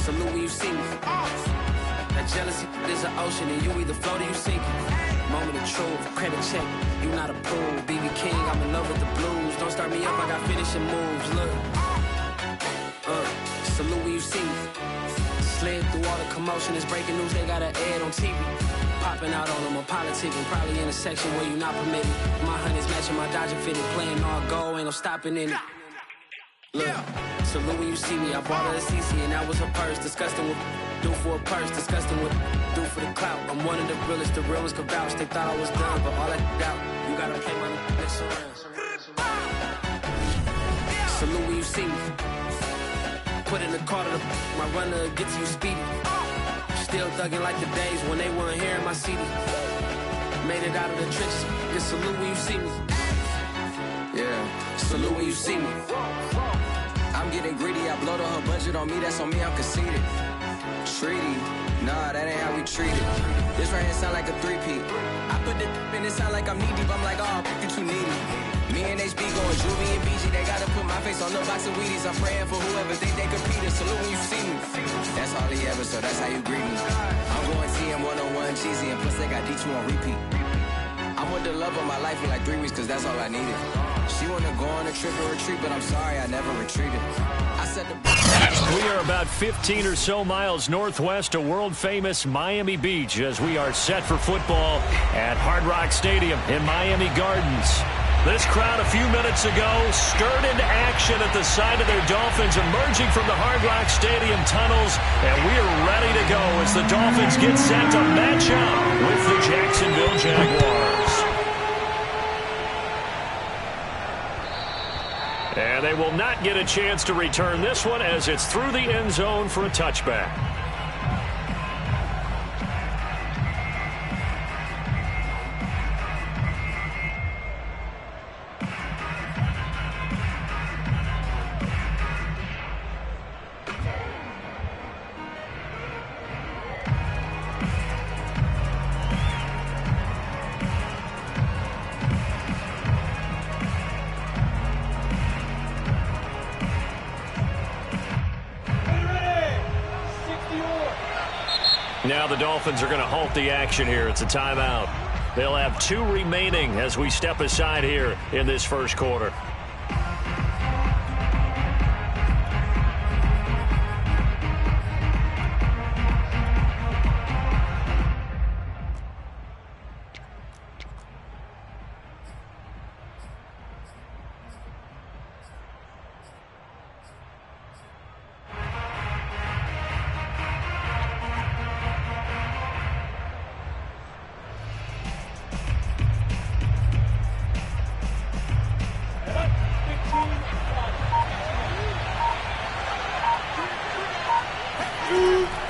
salute when you see me. That jealousy is an ocean, and you either float or you sink. Moment of truth, credit check, you not approved. BB King, I'm in love with the blues. Don't start me up, I got finishing moves. Look, salute when you see me. Slid through all the commotion, it's breaking news, they got an ad on TV. Popping out on them, I'm politicking, probably in a section where you not permitted. My honey's matching my Dodger fitted, playing all go, ain't no stopping in it. Look, salute when you see me, I bought her a CC and that was her purse. Disgusting what do for a purse, disgusting what do for the clout. I'm one of the realest, the realest could vouch. They thought I was done, but all I doubt, you gotta play my next around. Salute when you see me. Put in the car to my runner, get to you speedy. Still thugging like the days when they weren't here in my CD. Made it out of the trenches, just salute when you see me. Yeah, salute when you see me. I'm getting greedy, I blow the whole budget on me, that's on me, I'm conceited. Treaty, nah, that ain't how we treat it. This right here sound like a three-peat. I put the in it sound like I'm knee-deep, I'm like, oh, you too needy. Me and HB going Juvie and BG, they gotta put my face on the box of Wheaties. I'm praying for whoever think they compete. Salute when you see me. That's all he ever, so that's how you greet me. I'm going TM 101 cheesy, and plus they got D2 on repeat. I'm with the love of my life for like 3 weeks, cause that's all I needed. She wanna go on a trip or retreat, but I'm sorry, I never retreated. I said the... We are about 15 or so miles northwest of world-famous Miami Beach as we are set for football at Hard Rock Stadium in Miami Gardens. This crowd a few minutes ago stirred into action at the side of their Dolphins emerging from the Hard Rock Stadium tunnels, and we are ready to go as the Dolphins get set to match up with the Jacksonville Jaguars. And they will not get a chance to return this one as it's through the end zone for a touchback. Now the Dolphins are going to halt the action here. It's a timeout. They'll have 2 remaining as we step aside here in this first quarter.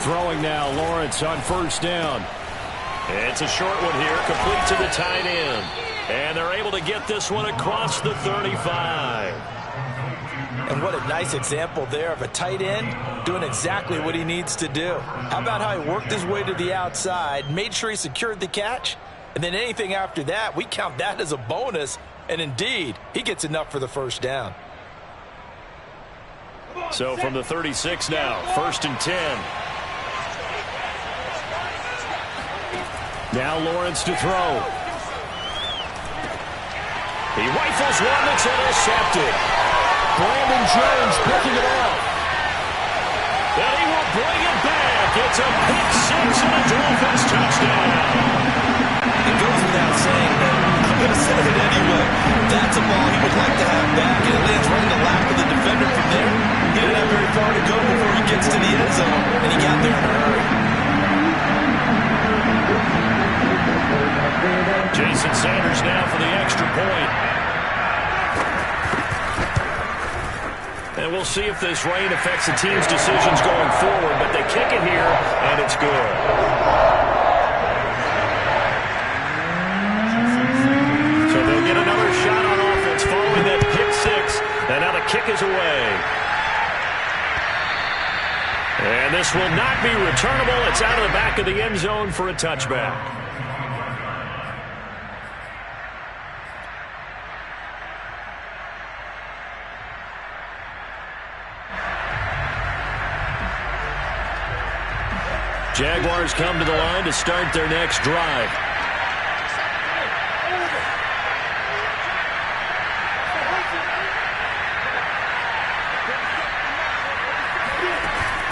Throwing now, Lawrence on first down. It's a short one here, complete to the tight end. And they're able to get this one across the 35. And what a nice example there of a tight end doing exactly what he needs to do. How about how he worked his way to the outside, made sure he secured the catch, and then anything after that, we count that as a bonus. And indeed, he gets enough for the first down. So from the 36 now, 1st and 10. Now Lawrence to throw. He rifles one that's intercepted. Brandon Jones picking it off. And he will bring it back. It's a pick six and a Dolphins touchdown. It goes without saying, but I'm going to say it anyway. That's a ball he would like to have back, and it lands right in the lap of the defender from there. He didn't have very far to go before he gets to the end zone, and he got there in a hurry. Jason Sanders now for the extra point. And we'll see if this rain affects the team's decisions going forward, but they kick it here, and it's good. So they'll get another shot on offense following that pick six, and now the kick is away. And this will not be returnable. It's out of the back of the end zone for a touchback. Jaguars come to the line to start their next drive.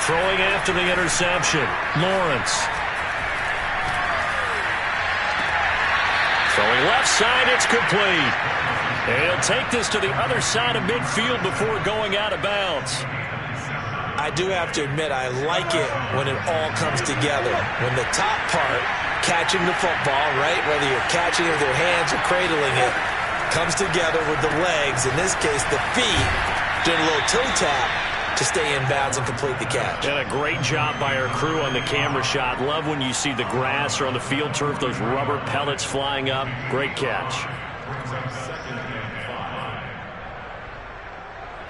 Throwing after the interception, Lawrence. Throwing left side, it's complete. And he'll take this to the other side of midfield before going out of bounds. I do have to admit, I like it when it all comes together. When the top part, catching the football, right, whether you're catching it with your hands or cradling it, comes together with the legs, in this case the feet, doing a little toe tap to stay in bounds and complete the catch. And a great job by our crew on the camera shot. Love when you see the grass or on the field turf, those rubber pellets flying up. Great catch.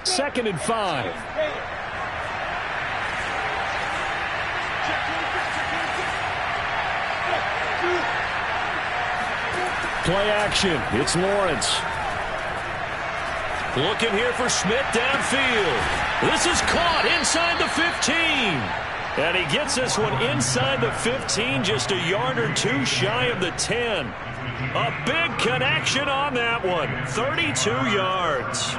2nd and 5. Play action. It's Lawrence. Looking here for Smith downfield. This is caught inside the 15. And he gets this one inside the 15, just a yard or two shy of the 10. A big connection on that one. 32 yards.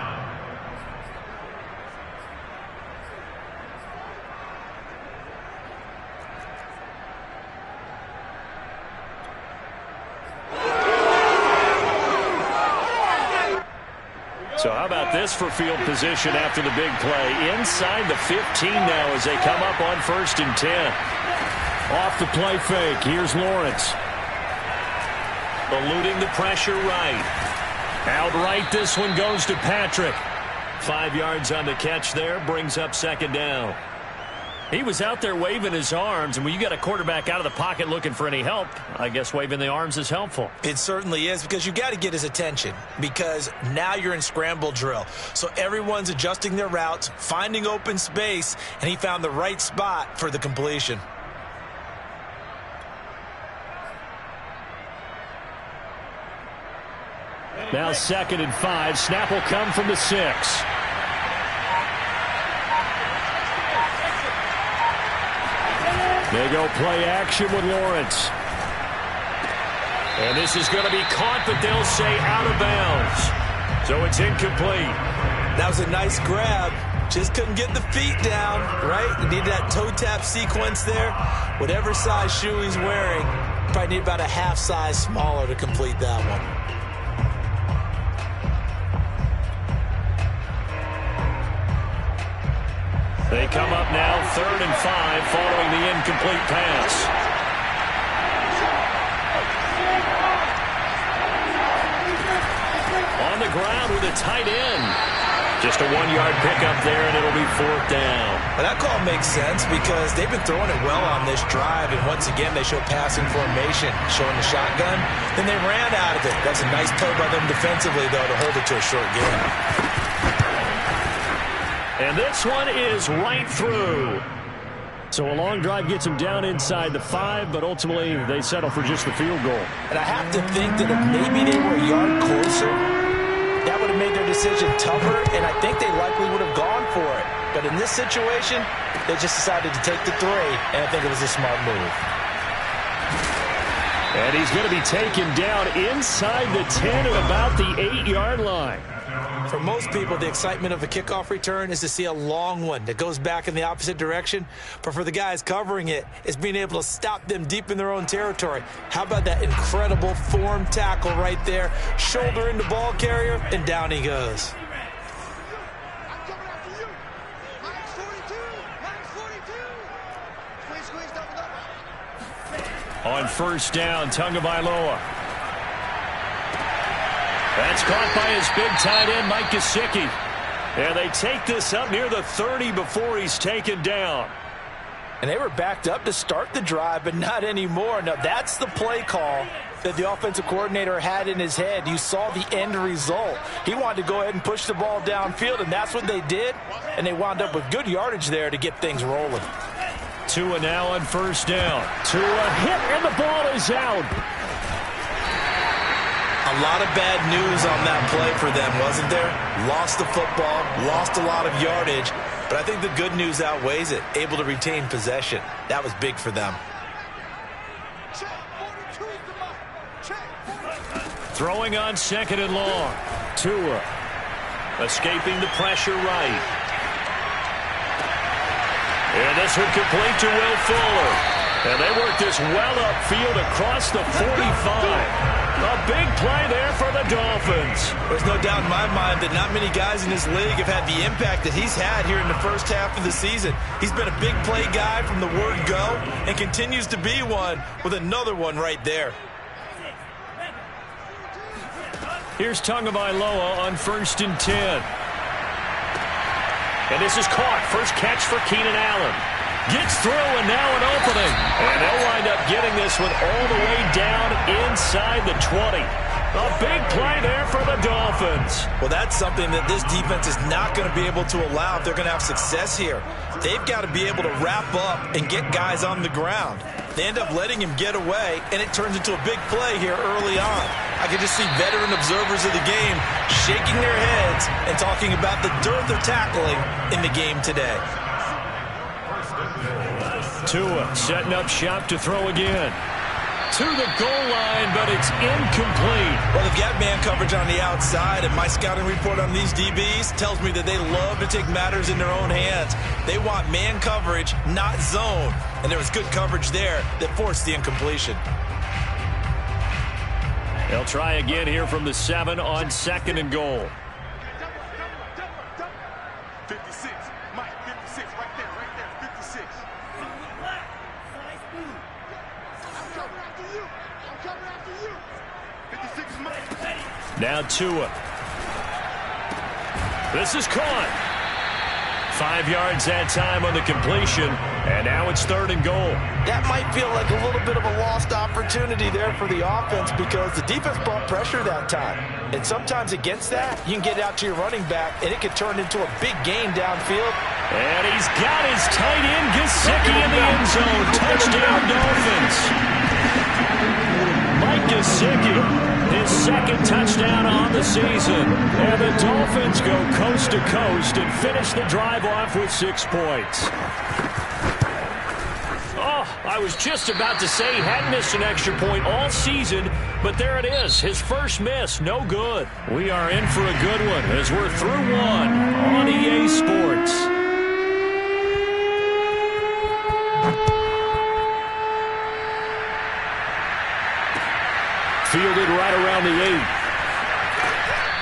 So how about this for field position after the big play? Inside the 15 now as they come up on 1st and 10. Off the play fake. Here's Lawrence. Eluding the pressure right. Outright, this one goes to Patrick. 5 yards on the catch there. Brings up 2nd down. He was out there waving his arms, and when you got a quarterback out of the pocket looking for any help, I guess waving the arms is helpful. It certainly is, because you got to get his attention, because now you're in scramble drill. So everyone's adjusting their routes, finding open space, and he found the right spot for the completion. Now 2nd and 5. Snap will come from the 6. They go play action with Lawrence. And this is going to be caught, but they'll say out of bounds. So it's incomplete. That was a nice grab. Just couldn't get the feet down, right? You need that toe tap sequence there. Whatever size shoe he's wearing, probably need about a half size smaller to complete that one. They come up now 3rd and 5 following the incomplete pass. On the ground with a tight end. Just a 1-yard pickup there, and it'll be 4th down. Well, that call makes sense because they've been throwing it well on this drive, and once again they show passing formation, showing the shotgun. Then they ran out of it. That's a nice play by them defensively, though, to hold it to a short game. And this one is right through. So a long drive gets them down inside the 5, but ultimately they settle for just the field goal. And I have to think that if maybe they were a yard closer, that would have made their decision tougher, and I think they likely would have gone for it. But in this situation, they just decided to take the 3, and I think it was a smart move. And he's going to be taken down inside the 10 at about the 8-yard line. For most people, the excitement of a kickoff return is to see a long one that goes back in the opposite direction. But for the guys covering it, it's being able to stop them deep in their own territory. How about that incredible form tackle right there? Shoulder into ball carrier, and down he goes. On 1st down, Tagovailoa. That's caught by his big tight end, Mike Gesicki. And they take this up near the 30 before he's taken down. And they were backed up to start the drive, but not anymore. Now, that's the play call that the offensive coordinator had in his head. You saw the end result. He wanted to go ahead and push the ball downfield, and that's what they did. And they wound up with good yardage there to get things rolling. Tua now on 1st down. Tua hit, and the ball is out. A lot of bad news on that play for them, wasn't there? Lost the football, lost a lot of yardage, but But I think the good news outweighs it. Able to retain possession. That was big for them. Throwing on second and long. Tua escaping the pressure right. And this one complete to Will Fuller. And they work this well upfield across the 45. A big play there for the Dolphins. There's no doubt in my mind that not many guys in this league have had the impact that he's had here in the first half of the season. He's been a big play guy from the word go and continues to be one with another one right there. Here's Tagovailoa on 1st and 10. And this is caught. First catch for Keenan Allen. Gets through and now an opening. And they'll wind up getting this one all the way down inside the 20. A big play there for the Dolphins. Well, that's something that this defense is not going to be able to allow if they're going to have success here. They've got to be able to wrap up and get guys on the ground. They end up letting him get away, and it turns into a big play here early on. I can just see veteran observers of the game shaking their heads and talking about the dearth of tackling in the game today. Tua setting up shop to throw again. To the goal line, but it's incomplete. Well, they've got man coverage on the outside, and my scouting report on these DBs tells me that they love to take matters in their own hands. They want man coverage, not zone. And there was good coverage there that forced the incompletion. They'll try again here from the 7 on 2nd and goal. 56, Mike, 56, right there, 56. I'm coming after you. 56 is Mike. Now Tua. This is caught. 5 yards that time on the completion, and now it's 3rd and goal. That might feel like a little bit of a lost opportunity there for the offense because the defense brought pressure that time. And sometimes against that, you can get out to your running back, and it could turn into a big game downfield. And he's got his tight end, Gesicki, in the end zone. Touchdown, Dolphins. Mike Gesicki, his 2nd touchdown on the season. And the Dolphins go coast to coast and finish the drive off with 6 points. Oh, I was just about to say he hadn't missed an extra point all season, but there it is, his first miss, no good. We are in for a good one as we're through one on EA Sports. Fielded right around the 8.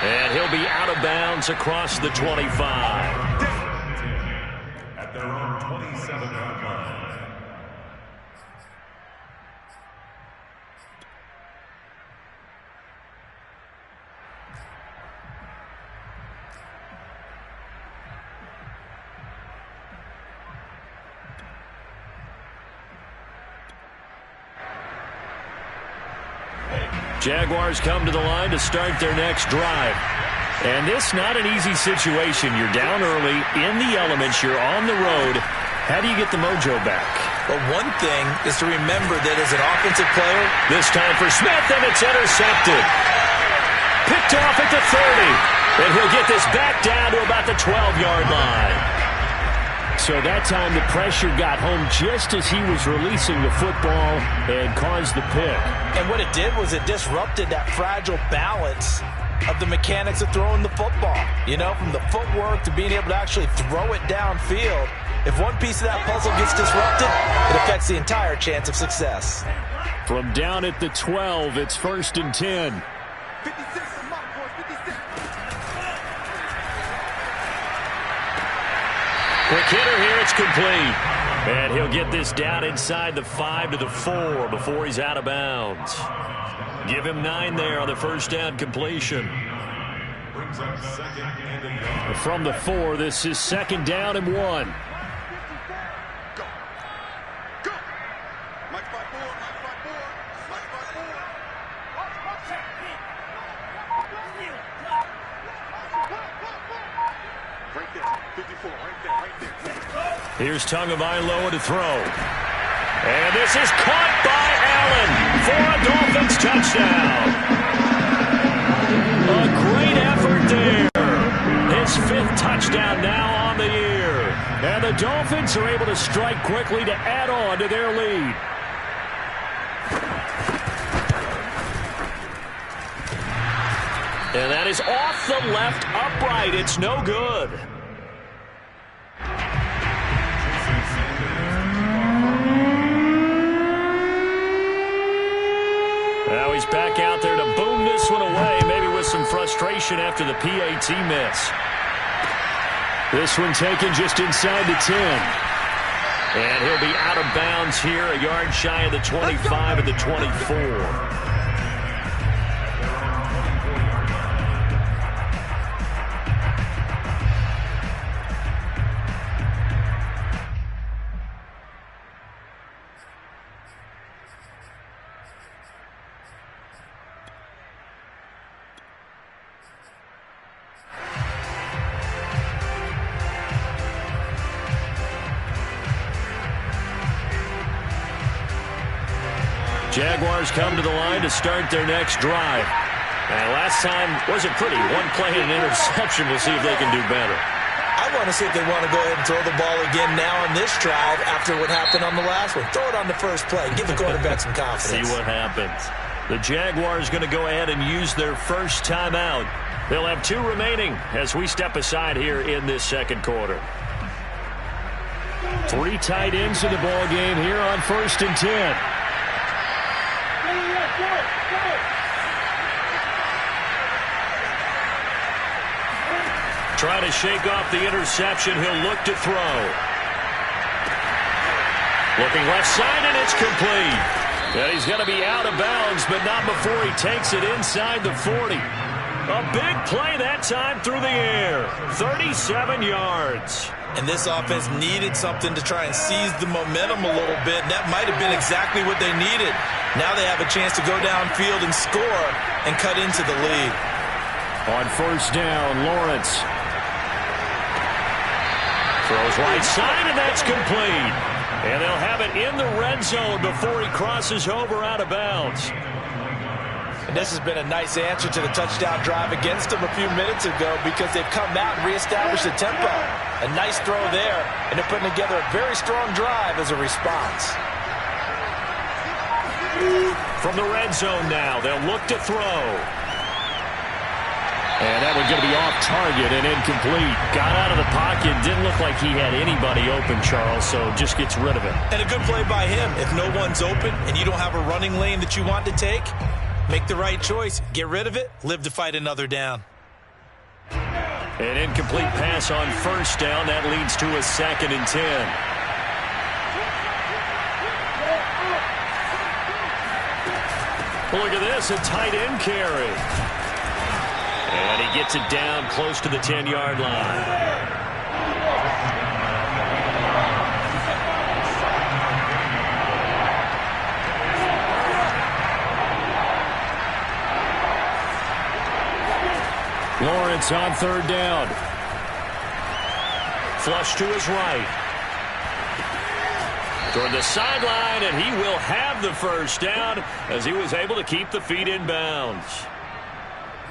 And he'll be out of bounds across the 25. At their own 27-yard line. Jaguars come to the line to start their next drive. And this not an easy situation. You're down early, in the elements, you're on the road. How do you get the mojo back? Well, one thing is to remember that as an offensive player, This time for Smith, and it's intercepted. Picked off at the 30. And he'll get this back down to about the 12-yard line. So that time the pressure got home just as he was releasing the football and caused the pick. and what it did was it disrupted that fragile balance of the mechanics of throwing the football. You know, from the footwork to being able to actually throw it downfield. If one piece of that puzzle gets disrupted, it affects the entire chance of success. From down at the 12, it's 1st and 10. 56 is my boy, 56. Quick hitter here, it's complete. And he'll get this down inside the 5 to the 4 before he's out of bounds. Give him 9 there on the first down completion. Brings up 2nd and a yard. From the 4, this is 2nd down and 1. Go. Go. Mike 5-4, Mike 5-4, Mike 5-4. Right there, 54, right there. Here's Tagovailoa to throw. And this is caught by Allen for a Dolphins touchdown. A great effort there. His 5th touchdown now on the year. And the Dolphins are able to strike quickly to add on to their lead. And that is off the left upright. It's no good. Now he's back out there to boom this one away, maybe with some frustration after the PAT miss. This one taken just inside the 10. And he'll be out of bounds here, a yard shy of the 25 of the 24. Jaguars come to the line to start their next drive. And last time wasn't pretty. One play and an interception. We'll see if they can do better. I want to see if they want to go ahead and throw the ball again now on this drive after what happened on the last one. Throw it on the first play. Give the quarterback some confidence. See what happens. The Jaguars going to go ahead and use their first timeout. They'll have 2 remaining as we step aside here in this second quarter. 3 tight ends in the ball game here on 1st and 10. Trying to shake off the interception. He'll look to throw. Looking left side, and it's complete. And he's going to be out of bounds, but not before he takes it inside the 40. A big play that time through the air. 37 yards. And this offense needed something to try and seize the momentum a little bit. And that might have been exactly what they needed. Now they have a chance to go downfield and score and cut into the lead. On 1st down, Lawrence throws right side, and that's complete. And they'll have it in the red zone before he crosses over out of bounds. And this has been a nice answer to the touchdown drive against them a few minutes ago because they've come out and reestablished the tempo. A nice throw there, and they're putting together a very strong drive as a response. From the red zone now, they'll look to throw. And that one's going to be off target and incomplete. Got out of the pocket. Didn't look like he had anybody open, Charles, so just gets rid of it. And a good play by him. If no one's open and you don't have a running lane that you want to take, make the right choice. Get rid of it. Live to fight another down. An incomplete pass on 1st down. That leads to a 2nd and 10. Look at this, a tight end carry. And he gets it down close to the 10-yard line. Lawrence on 3rd down. Flush to his right. Toward the sideline, and he will have the 1st down as he was able to keep the feet in bounds.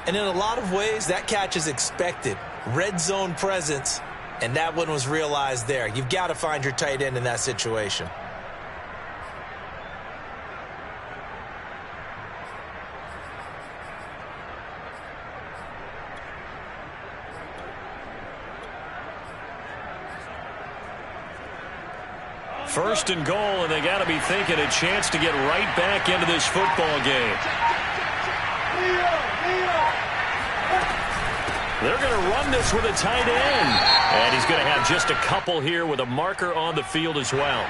And in a lot of ways, that catch is expected. Red zone presence, and that one was realized there. You've got to find your tight end in that situation. First and goal, and they got to be thinking a chance to get right back into this football game. They're going to run this with a tight end. And he's going to have just a couple here with a marker on the field as well.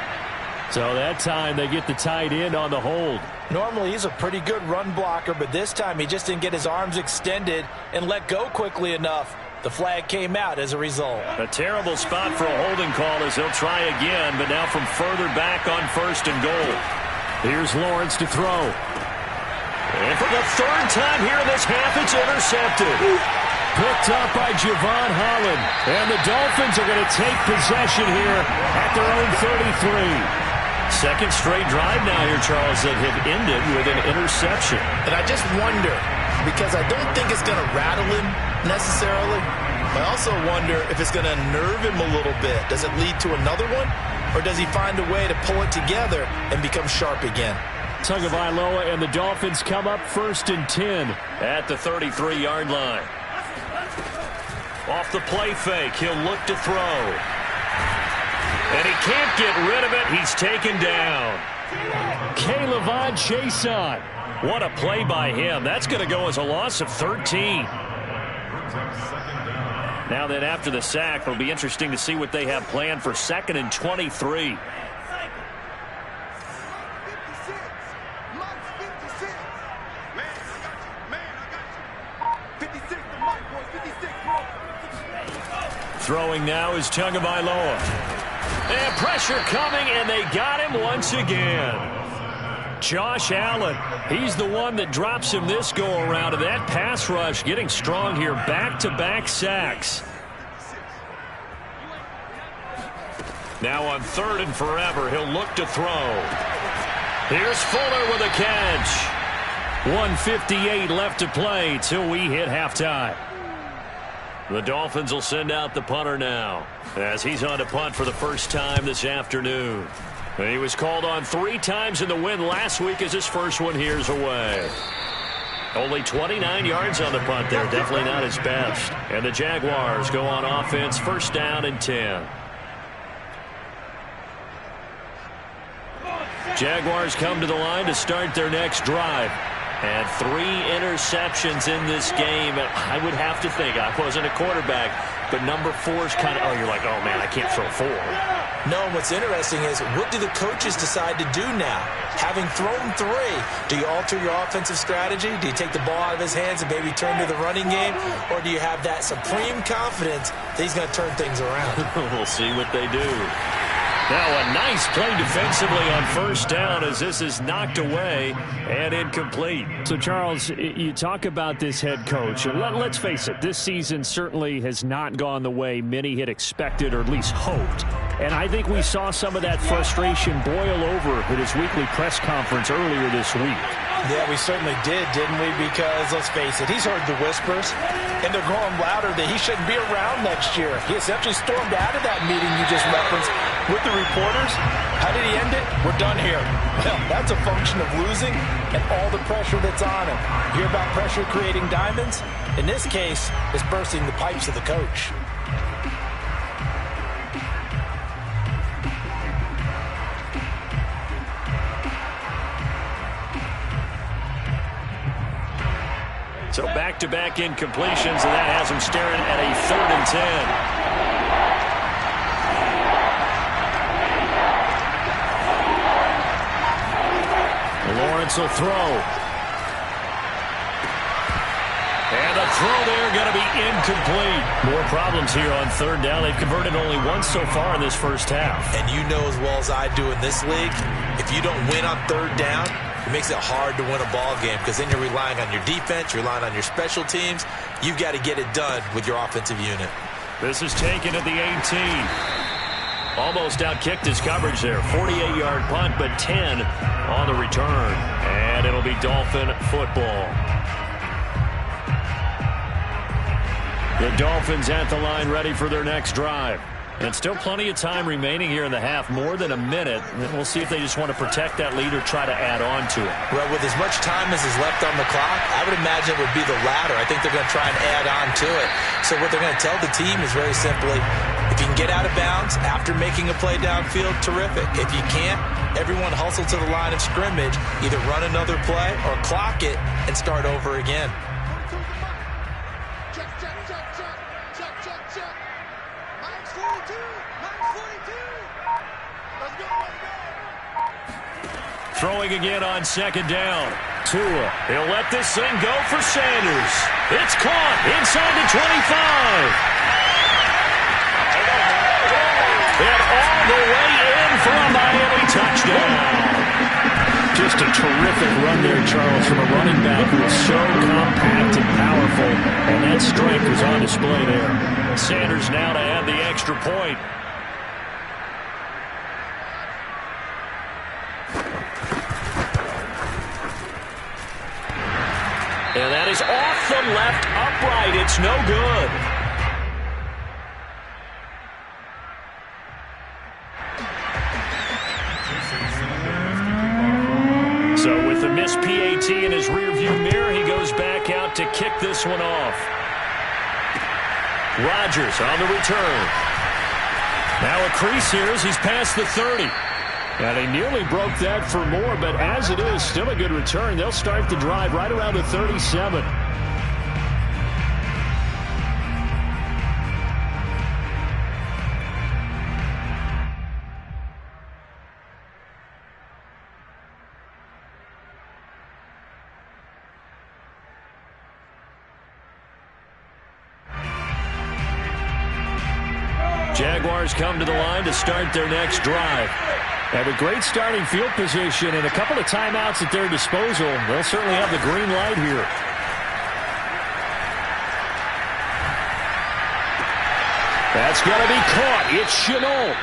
So that time they get the tight end on the hold. Normally he's a pretty good run blocker, but this time he just didn't get his arms extended and let go quickly enough. The flag came out as a result. A terrible spot for a holding call as they'll try again, but now from further back on 1st and goal. Here's Lawrence to throw. And for the 3rd time here in this half, it's intercepted. Picked up by Javon Holland. And the Dolphins are going to take possession here at their own 33. Second straight drive now here, Charles, that have ended with an interception. And I just wonder, because I don't think it's going to rattle him necessarily, I also wonder if it's going to unnerve him a little bit. Does it lead to another one? Or does he find a way to pull it together and become sharp again? Tagovailoa and the Dolphins come up 1st and 10 at the 33-yard line. Off the play fake, he'll look to throw. And he can't get rid of it. He's taken down. K'Lavon Chaisson. What a play by him. That's going to go as a loss of 13. Now then, after the sack, it'll be interesting to see what they have planned for 2nd and 23. Throwing now is Tagovailoa. And pressure coming, and they got him once again. Josh Allen, he's the one that drops him this go-around. And that pass rush getting strong here. Back-to-back sacks. Now on 3rd and forever, he'll look to throw. Here's Fuller with a catch. 1:58 left to play till we hit halftime. The Dolphins will send out the punter now as he's on to punt for the first time this afternoon. And he was called on 3 times in the win last week as his first one here's away. Only 29 yards on the punt there. Definitely not his best. And the Jaguars go on offense, 1st down and 10. Jaguars come to the line to start their next drive. And 3 interceptions in this game. I would have to think, I wasn't a quarterback, but number 4's kind of, you're like, oh man, I can't throw 4. No, what's interesting is, what do the coaches decide to do now? Having thrown 3, do you alter your offensive strategy? Do you take the ball out of his hands and maybe turn to the running game? Or do you have that supreme confidence that he's going to turn things around? We'll see what they do. Now a nice play defensively on 1st down as this is knocked away and incomplete. So, Charles, you talk about this head coach. And let's face it, this season certainly has not gone the way many had expected or at least hoped. And I think we saw some of that frustration boil over at his weekly press conference earlier this week. Yeah, we certainly did, didn't we? Because, let's face it, he's heard the whispers, and they're growing louder that he shouldn't be around next year. He essentially stormed out of that meeting you just referenced with the reporters. How did he end it? We're done here. Well, that's a function of losing and all the pressure that's on him. You hear about pressure creating diamonds? In this case, it's bursting the pipes of the coach. So back-to-back incompletions, and that has him staring at a 3rd and 10. Lawrence will throw. And the throw there going to be incomplete. More problems here on 3rd down. They've converted only once so far in this first half. And you know as well as I do in this league, if you don't win on 3rd down, it makes it hard to win a ball game because then you're relying on your defense, you're relying on your special teams. You've got to get it done with your offensive unit. This is taken at the 18. Almost outkicked his coverage there. 48-yard punt, but 10 on the return. And it'll be Dolphin football. The Dolphins at the line ready for their next drive. And still plenty of time remaining here in the half, more than a minute. We'll see if they just want to protect that lead or try to add on to it. Well, with as much time as is left on the clock, I would imagine it would be the latter. I think they're going to try and add on to it. So what they're going to tell the team is very simply, if you can get out of bounds after making a play downfield, terrific. If you can't, everyone hustle to the line of scrimmage, either run another play or clock it and start over again. Throwing again on 2nd down. Tua, he'll let this thing go for Sanders. It's caught inside the 25. And all the way in for a Miami touchdown. Just a terrific run there, Charles, from a running back who is so compact and powerful. And that strength was on display there. Sanders now to add the extra point. And that is off the left upright. It's no good. So with the missed PAT in his rearview mirror, he goes back out to kick this one off. Rodgers on the return. Now a crease here as he's past the 30. And he nearly broke that for more, but as it is, still a good return. They'll start the drive right around the 37. Jaguars come to the line to start their next drive. Have a great starting field position and a couple of timeouts at their disposal. They'll certainly have the green light here. That's going to be caught. It's Chenault.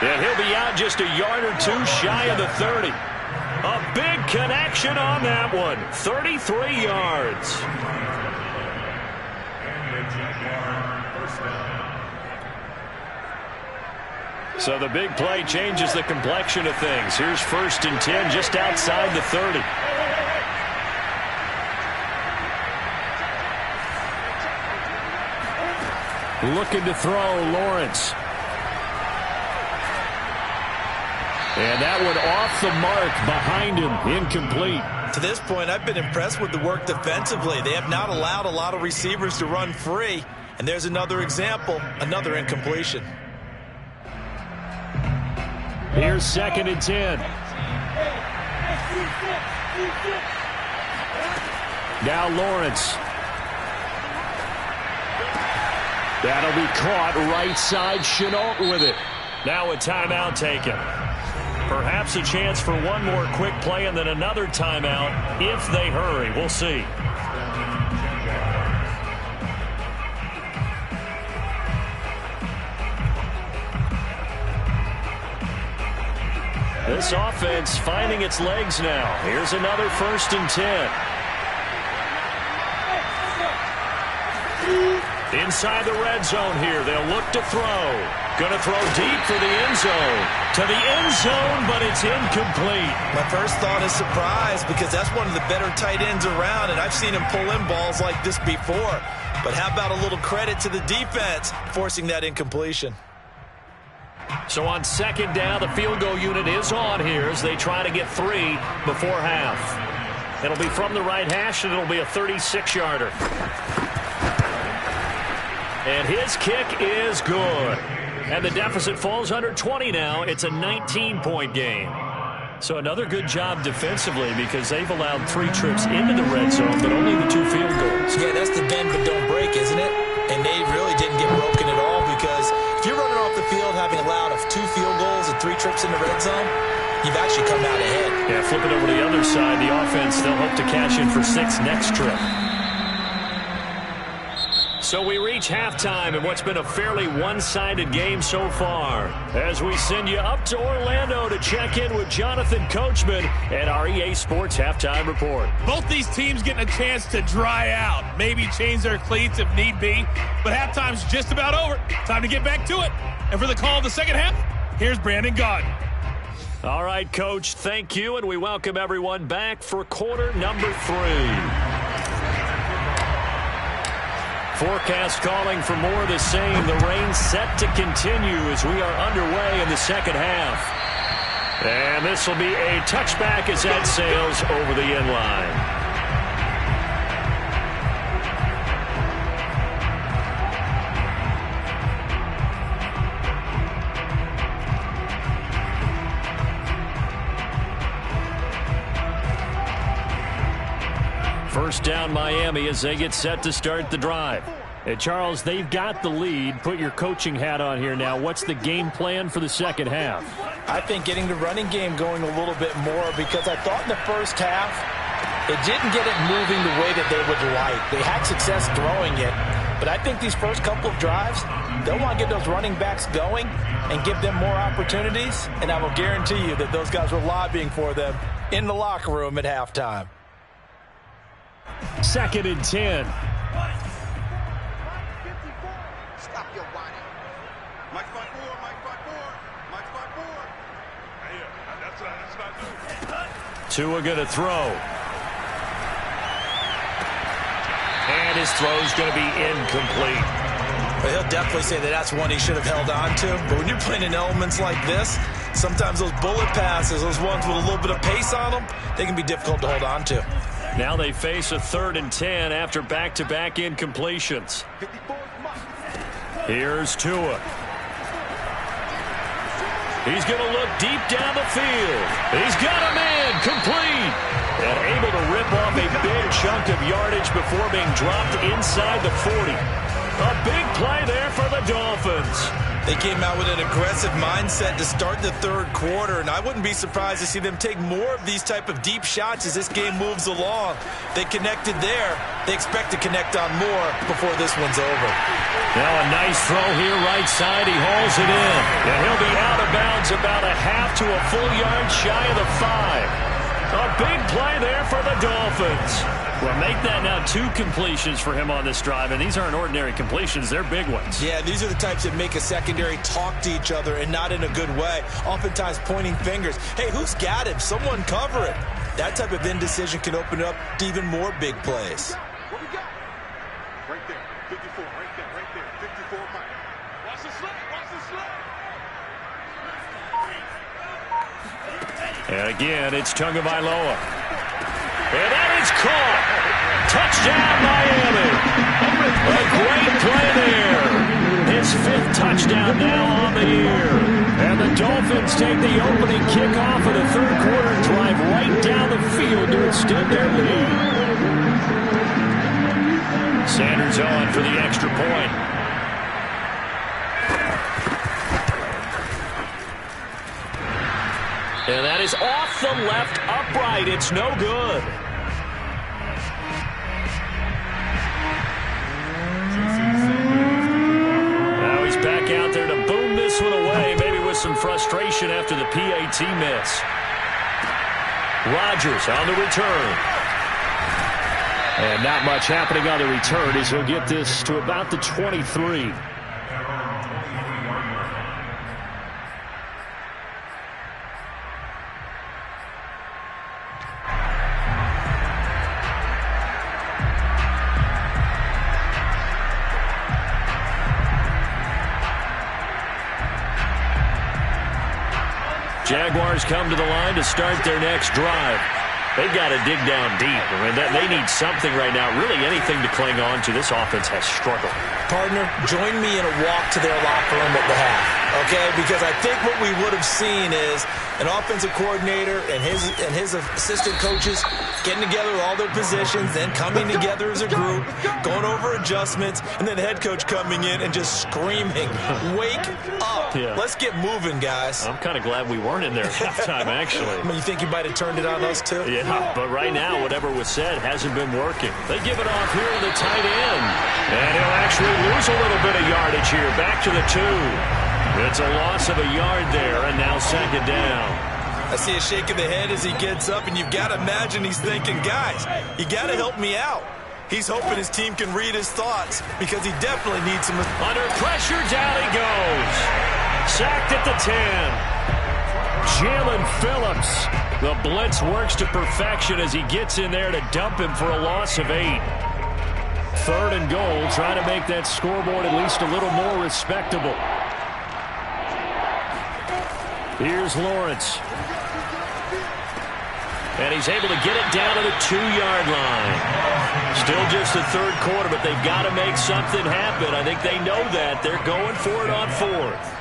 And he'll be out just a yard or two shy of the 30. A big connection on that one. 33 yards. So the big play changes the complexion of things. Here's 1st and 10 just outside the 30. Looking to throw, Lawrence. And that one off the mark behind him, incomplete. To this point, I've been impressed with the work defensively. They have not allowed a lot of receivers to run free. And there's another example, another incompletion. Here's 2nd and 10. Now Lawrence. That'll be caught right side. Chenault with it. Now a timeout taken. Perhaps a chance for one more quick play and then another timeout if they hurry. We'll see. This offense finding its legs now. Here's another 1st and 10. Inside the red zone here. They'll look to throw. Going to throw deep for the end zone. To the end zone, but it's incomplete. My first thought is surprise because that's one of the better tight ends around, and I've seen him pull in balls like this before. But how about a little credit to the defense forcing that incompletion? So on 2nd down, the field goal unit is on here as they try to get 3 before half. It'll be from the right hash, and it'll be a 36-yarder. And his kick is good. And the deficit falls under 20 now. It's a 19-point game. So another good job defensively because they've allowed 3 trips into the red zone, but only the 2 field goals. Yeah, that's the bend but don't break, isn't it? And they really didn't get broken at all because if you're running off the field having allowed 2 field goals and 3 trips in the red zone, you've actually come out ahead. Yeah, flip it over to the other side. The offense, they'll hope to cash in for 6 next trip. So we reach halftime in what's been a fairly one-sided game so far. As we send you up to Orlando to check in with Jonathan Coachman and our EA Sports Halftime Report. Both these teams getting a chance to dry out, maybe change their cleats if need be. But halftime's just about over. Time to get back to it. And for the call of the second half, here's Brandon Gaudin. All right, Coach, thank you, and we welcome everyone back for quarter number 3. Forecast calling for more of the same. The rain set to continue as we are underway in the second half. And this will be a touchback as that sails over the end line. First down Miami as they get set to start the drive. And Charles, they've got the lead. Put your coaching hat on here now. What's the game plan for the second half? I think getting the running game going a little bit more because I thought in the first half they didn't get it moving the way that they would like. They had success throwing it, but I think these first couple of drives, they'll want to get those running backs going and give them more opportunities, and I will guarantee you that those guys were lobbying for them in the locker room at halftime. 2nd and 10. Stop your whining. Mike 5-4, Mike 5-4, Mike 5-4. Hey, that's not good. Tua going to throw. And his throw's going to be incomplete. Well, he'll definitely say that that's one he should have held on to. But when you're playing in elements like this, sometimes those bullet passes, those ones with a little bit of pace on them, they can be difficult to hold on to. Now they face a 3rd and 10 after back-to-back incompletions. Here's Tua. He's going to look deep down the field. He's got a man complete. And able to rip off a big chunk of yardage before being dropped inside the 40. A big play there for the Dolphins. They came out with an aggressive mindset to start the 3rd quarter, and I wouldn't be surprised to see them take more of these type of deep shots as this game moves along. They connected there. They expect to connect on more before this one's over. Now a nice throw here right side. He hauls it in. And he'll be out of bounds about a half to a full yard shy of the 5. A big play there for the Dolphins. Well, make that now 2 completions for him on this drive, and these aren't ordinary completions. They're big ones. Yeah, these are the types that make a secondary talk to each other and not in a good way, oftentimes pointing fingers. Hey, who's got him? Someone cover it. That type of indecision can open up to even more big plays. What we got? Right there. 54. Right there. Right there. 54 Mike. Watch the slip. Watch the slip. And again, it's Tagovailoa. And that is caught. Touchdown, Miami. A great play there. His 5th touchdown now on the year. And the Dolphins take the opening kickoff of the 3rd quarter, drive right down the field to extend their lead. Sanders on for the extra point. And that is off the left upright. It's no good. Now he's back out there to boom this one away, maybe with some frustration after the PAT miss. Rodgers on the return. And not much happening on the return as he'll get this to about the 23. Jaguars come to the line to start their next drive. They've got to dig down deep. I mean, they need something right now, really anything to cling on to. This offense has struggled. Partner, join me in a walk to their locker room at the half, okay? Because I think what we would have seen is an offensive coordinator and his assistant coaches getting together with all their positions, then coming together as a group, going over adjustments, and then the head coach coming in and just screaming, wake up. Yeah. Let's get moving, guys. I'm kind of glad we weren't in there at halftime, actually. I mean, you think you might have turned it on us, too? Yeah, but right now, whatever was said hasn't been working. They give it off here to the tight end. And he'll actually lose a little bit of yardage here. Back to the 2. It's a loss of a yard there, and now 2nd down. I see a shake of the head as he gets up, and you've got to imagine he's thinking, guys, you got to help me out. He's hoping his team can read his thoughts because he definitely needs some. Under pressure, down he goes. Sacked at the 10. Jalen Phillips. The blitz works to perfection as he gets in there to dump him for a loss of 8. 3rd and goal, trying to make that scoreboard at least a little more respectable. Here's Lawrence. And he's able to get it down to the 2-yard line. Still just the 3rd quarter, but they've got to make something happen. I think they know that. They're going for it on 4th.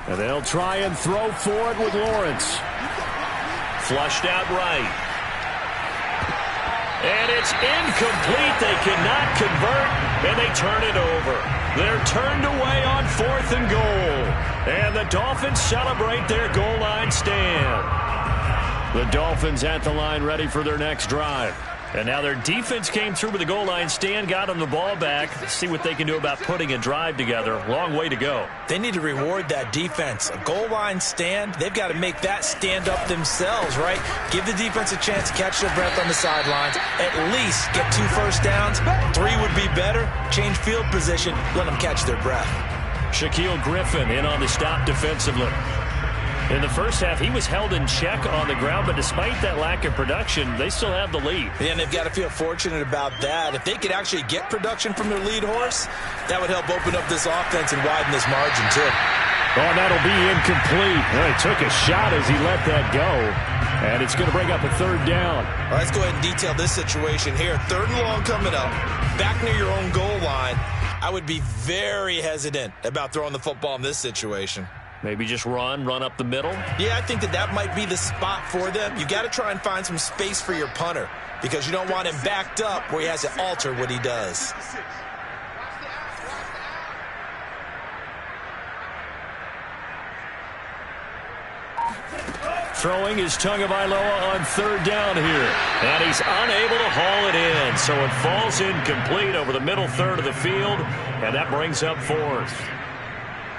And they'll try and throw for it with Lawrence. Flushed out right. And it's incomplete. They cannot convert, and they turn it over. They're turned away on 4th and goal. And the Dolphins celebrate their goal line stand. The Dolphins at the line ready for their next drive. And now their defense came through with the goal line stand, got them the ball back. Let's see what they can do about putting a drive together. Long way to go. They need to reward that defense. A goal line stand, they've got to make that stand up themselves, right? Give the defense a chance to catch their breath on the sidelines. At least get 2 first downs. 3 would be better. Change field position. Let them catch their breath. Shaquille Griffin in on the stop defensively. In the first half, he was held in check on the ground, but despite that lack of production, they still have the lead. And they've got to feel fortunate about that. If they could actually get production from their lead horse, that would help open up this offense and widen this margin, too. Oh, and that'll be incomplete. Well, he took a shot as he let that go, and it's going to bring up a third down. All right, let's go ahead and detail this situation here. 3rd and long coming up, back near your own goal line. I would be very hesitant about throwing the football in this situation. Maybe just run up the middle? Yeah, I think that might be the spot for them. You got to try and find some space for your punter because you don't want him backed up where he has to alter what he does. Throwing is Tagovailoa on 3rd down here. And he's unable to haul it in. So it falls incomplete over the middle third of the field. And that brings up 4th.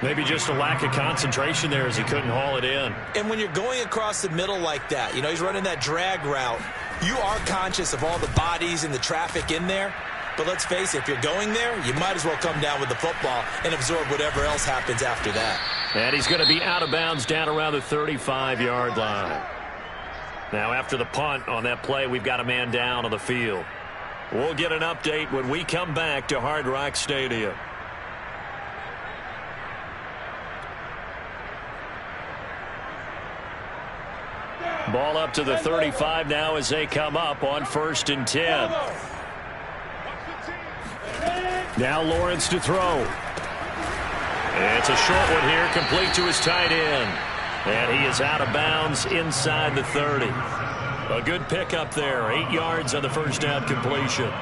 Maybe just a lack of concentration there as he couldn't haul it in. And when you're going across the middle like that, you know, he's running that drag route, you are conscious of all the bodies and the traffic in there. But let's face it, if you're going there, you might as well come down with the football and absorb whatever else happens after that. And he's going to be out of bounds down around the 35-yard line. Now, after the punt on that play, we've got a man down on the field. We'll get an update when we come back to Hard Rock Stadium. Ball up to the 35 now as they come up on 1st and 10. Now Lawrence to throw. It's a short one here, complete to his tight end. And he is out of bounds inside the 30. A good pickup there, 8 yards on the first down completion. 8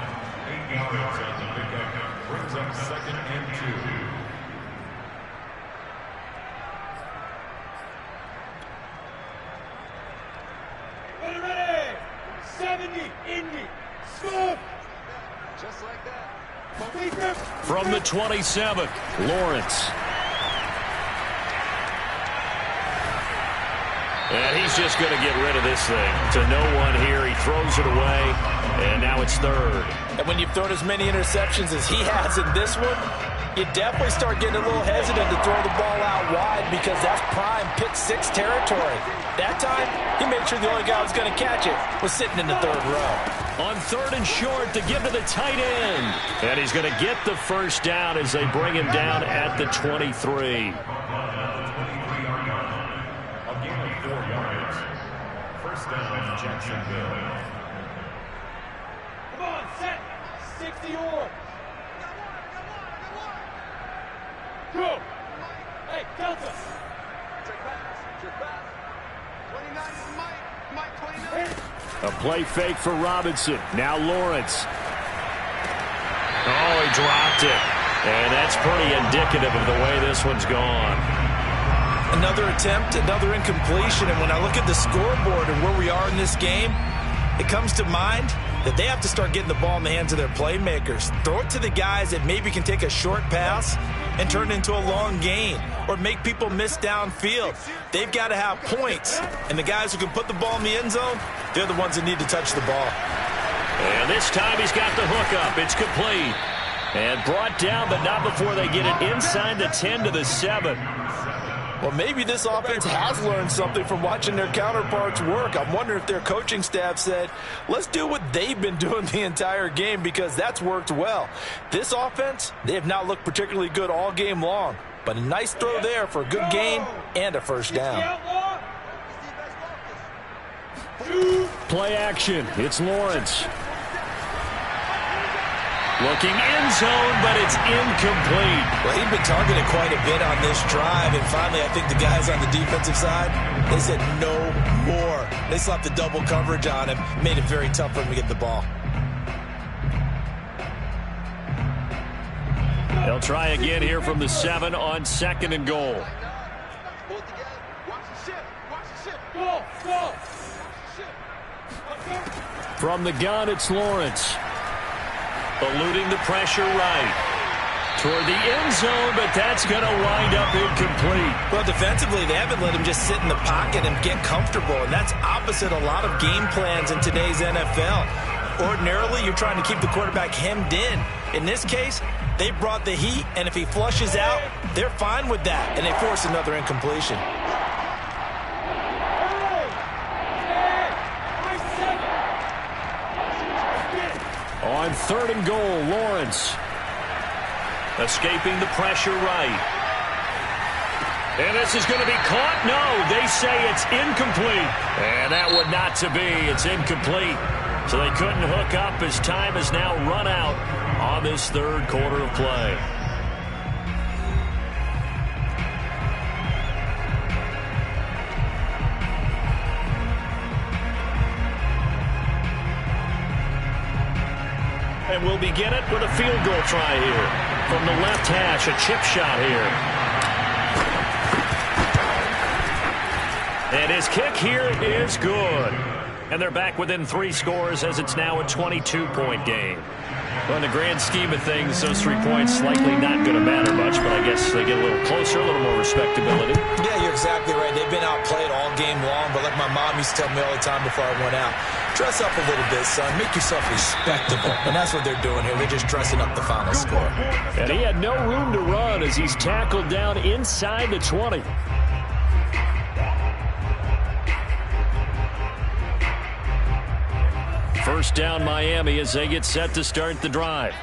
yards on the pickup brings up 2nd and 2. Ready, 70, Indy, scoop. Just like that. From the 27, Lawrence. And he's just going to get rid of this thing. To no one here. He throws it away, and now it's 3rd. And when you've thrown as many interceptions as he has in this one, you definitely start getting a little hesitant to throw the ball out wide because that's prime pick 6 territory. That time, he made sure the only guy who was going to catch it was sitting in the 3rd row. On 3rd and short to give to the tight end. And he's going to get the first down as they bring him down at the 23. A gain of 4 yards. First down, Jacksonville. Come on, set. 60 or. Go. Hey, Delta. Check back. 29 is Mike 29. A play fake for Robinson. Now Lawrence. Oh, he dropped it. And that's pretty indicative of the way this one's gone. Another attempt, another incompletion. And when I look at the scoreboard and where we are in this game, it comes to mind that they have to start getting the ball in the hands of their playmakers. Throw it to the guys that maybe can take a short pass and turn it into a long gain or make people miss downfield. They've got to have points. And the guys who can put the ball in the end zone, they're the ones that need to touch the ball. And this time he's got the hook up. It's complete. And brought down, but not before they get it inside the 10 to the 7. Well, maybe this offense has learned something from watching their counterparts work. I'm wondering if their coaching staff said, let's do what they've been doing the entire game because that's worked well. This offense, they have not looked particularly good all game long. But a nice throw there for a good gain and a first down. Play action. It's Lawrence. Looking end zone, but it's incomplete. Well, he'd been targeted quite a bit on this drive, and finally I think the guys on the defensive side, they said no more. They slapped the double coverage on him, made it very tough for him to get the ball. They'll try again here from the 7 on 2nd and goal. From the gun, it's Lawrence. Eluding the pressure right. Toward the end zone, but that's going to wind up incomplete. Well, defensively, they haven't let him just sit in the pocket and get comfortable, and that's opposite a lot of game plans in today's NFL. Ordinarily, you're trying to keep the quarterback hemmed in. In this case, They brought the heat, and if he flushes out, they're fine with that, and they force another incompletion. On 3rd and goal, Lawrence. Escaping the pressure right. And this is going to be caught. No, they say it's incomplete. And that would not to be. It's incomplete. So they couldn't hook up as time has now run out on this 3rd quarter of play. And we'll begin it with a field goal try here. From the left hash, a chip shot here. And his kick here is good. And they're back within 3 scores as it's now a 22-point game. Well, in the grand scheme of things, those 3 points likely not going to matter much, but I guess they get a little closer, a little more respectability. Yeah, you're exactly right. They've been outplayed all game long, but like my mom used to tell me all the time before I went out, dress up a little bit, son. Make yourself respectable. And that's what they're doing here. They're just dressing up the final score. And he had no room to run as he's tackled down inside the 20. First down Miami as they get set to start the drive.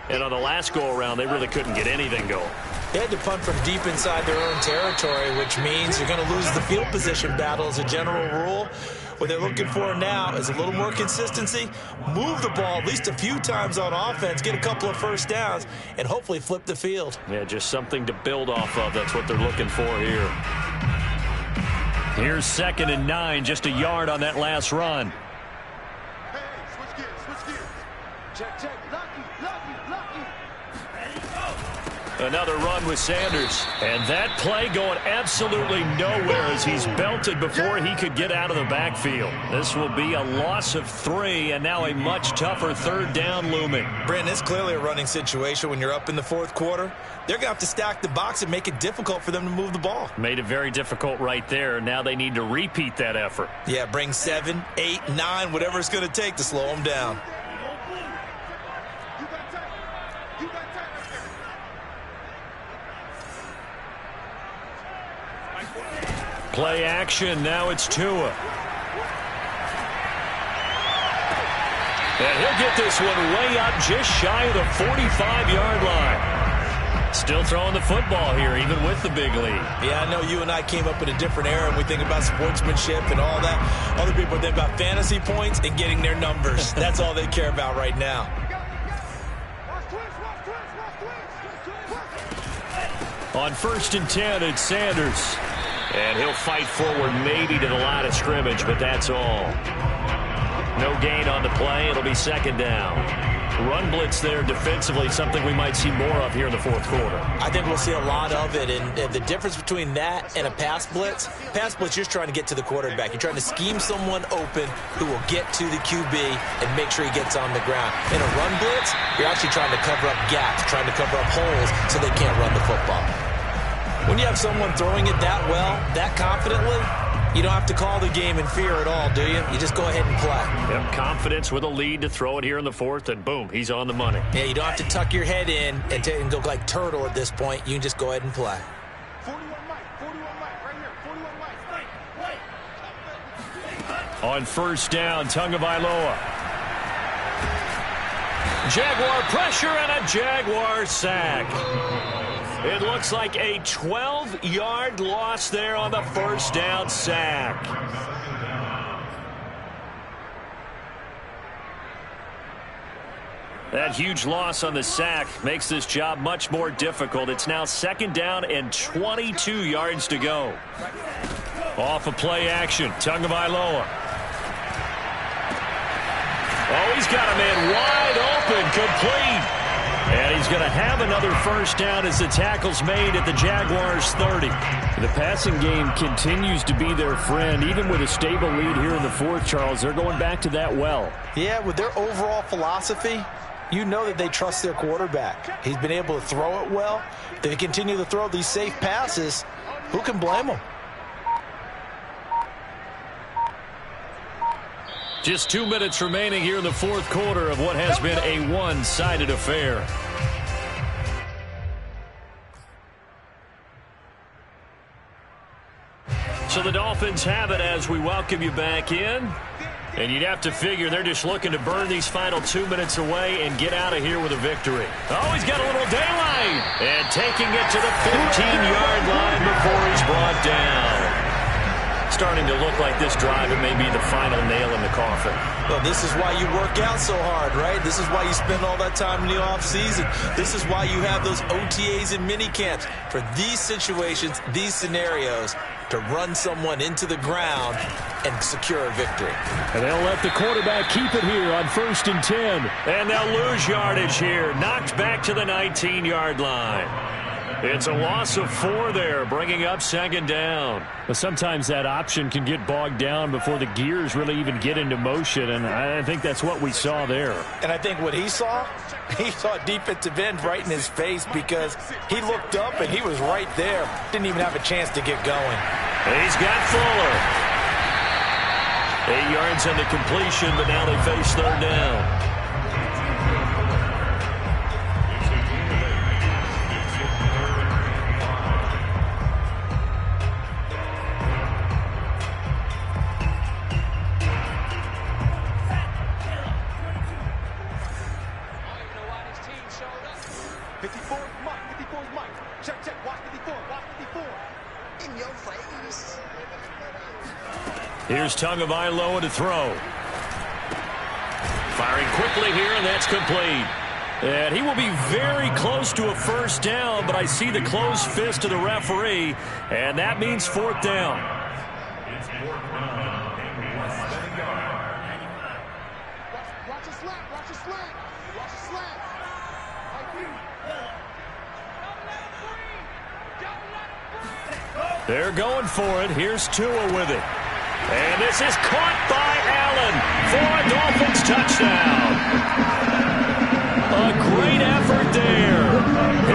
And on the last go-around, they really couldn't get anything going. They had to punt from deep inside their own territory, which means you're going to lose the field position battle as a general rule. What they're looking for now is a little more consistency, move the ball at least a few times on offense, get a couple of first downs, and hopefully flip the field. Yeah, just something to build off of. That's what they're looking for here. Here's 2nd and 9, just a yard on that last run. Check. Lucky. Another run with Sanders. And that play going absolutely nowhere as he's belted before he could get out of the backfield. This will be a loss of 3, and now a much tougher 3rd down looming. Brandon, it's clearly a running situation when you're up in the 4th quarter. They're going to have to stack the box and make it difficult for them to move the ball. Made it very difficult right there. Now they need to repeat that effort. Yeah, bring 7, 8, 9, whatever it's going to take to slow them down. Play action. Now it's Tua. And he'll get this one way up just shy of the 45-yard line. Still throwing the football here, even with the big lead. Yeah, I know you and I came up in a different era, and we think about sportsmanship and all that. Other people think about fantasy points and getting their numbers. That's all they care about right now. On 1st and 10, it's Sanders. And he'll fight forward maybe to the line of scrimmage, but that's all. No gain on the play. It'll be 2nd down. Run blitz there defensively, something we might see more of here in the 4th quarter. I think we'll see a lot of it, and the difference between that and a pass blitz, you're just trying to get to the quarterback. You're trying to scheme someone open who will get to the QB and make sure he gets on the ground. In a run blitz, you're actually trying to cover up gaps, trying to cover up holes so they can't run the football. When you have someone throwing it that well, that confidently, you don't have to call the game in fear at all, do you? You just go ahead and play. Yep, confidence with a lead to throw it here in the 4th, and boom, he's on the money. Yeah, you don't have to tuck your head in and look like turtle at this point. You can just go ahead and play. 41 Mike, right here, 41 Mike. On 1st down, Tagovailoa. Jaguar pressure and a Jaguar sack. It looks like a 12-yard loss there on the 1st down sack. That huge loss on the sack makes this job much more difficult. It's now 2nd down and 22 yards to go. Off of play action, Tagovailoa. Oh, he's got a man wide open, complete. And he's going to have another 1st down as the tackle's made at the Jaguars' 30. The passing game continues to be their friend. Even with a stable lead here in the 4th, Charles, they're going back to that well. Yeah, with their overall philosophy, you know that they trust their quarterback. He's been able to throw it well. They continue to throw these safe passes. Who can blame them? Just 2 minutes remaining here in the 4th quarter of what has been a one-sided affair. So the Dolphins have it as we welcome you back in. And you'd have to figure they're just looking to burn these final 2 minutes away and get out of here with a victory. Oh, he's got a little daylight. And taking it to the 15-yard line before he's brought down. Starting to look like this drive, it may be the final nail in the coffin. Well, this is why you work out so hard, right? This is why you spend all that time in the offseason. This is why you have those OTAs and mini camps. For these situations, these scenarios, to run someone into the ground and secure a victory. And they'll let the quarterback keep it here on 1st and 10. And they'll lose yardage here. Knocked back to the 19-yard line. It's a loss of 4 there, bringing up 2nd down. But sometimes that option can get bogged down before the gears really even get into motion, and I think that's what we saw there. And I think what he saw defensive end right in his face, because he looked up and he was right there. Didn't even have a chance to get going. He's got Fuller. 8 yards on the completion, but now they face 3rd down. Here's Tagovailoa to throw. Firing quickly here, and that's complete. And he will be very close to a 1st down, but I see the closed fist of the referee, and that means 4th down. Watch a slant, watch a slant, watch a slant. They're going for it. Here's Tua with it. And this is caught by Allen for a Dolphins touchdown. A great effort there.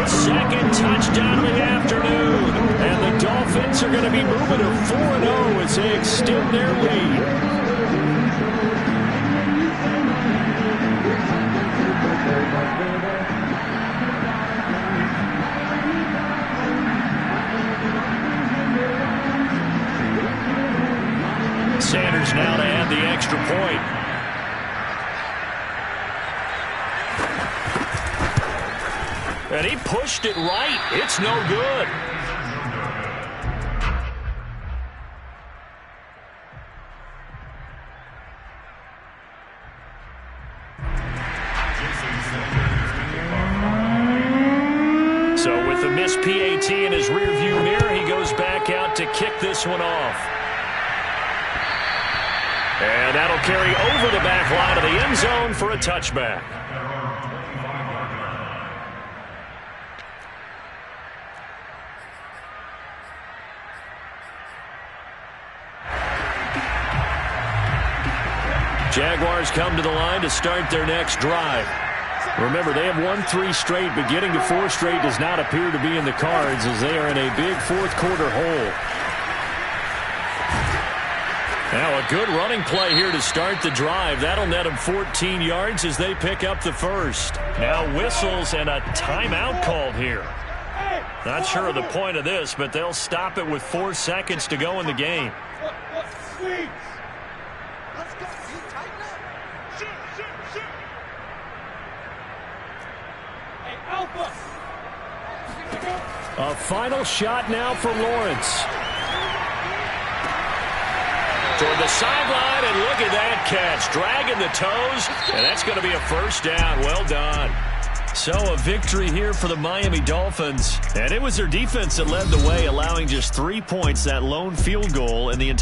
His 2nd touchdown of the afternoon. And the Dolphins are going to be moving to 4-0 as they extend their lead. Sanders now to add the extra point. And he pushed it right. It's no good. So with the missed PAT in his rearview mirror, he goes back out to kick this one off. And that'll carry over the back line of the end zone for a touchback. Jaguars come to the line to start their next drive. Remember, they have won 3 straight, but getting to 4 straight does not appear to be in the cards as they are in a big 4th quarter hole. Now a good running play here to start the drive. That'll net them 14 yards as they pick up the 1st. Now whistles and a timeout called here. Not sure of the point of this, but they'll stop it with 4 seconds to go in the game. A final shot now for Lawrence. Toward the sideline, and look at that catch. Dragging the toes, and that's going to be a 1st down. Well done. So a victory here for the Miami Dolphins. And it was their defense that led the way, allowing just 3 points, that lone field goal in the entire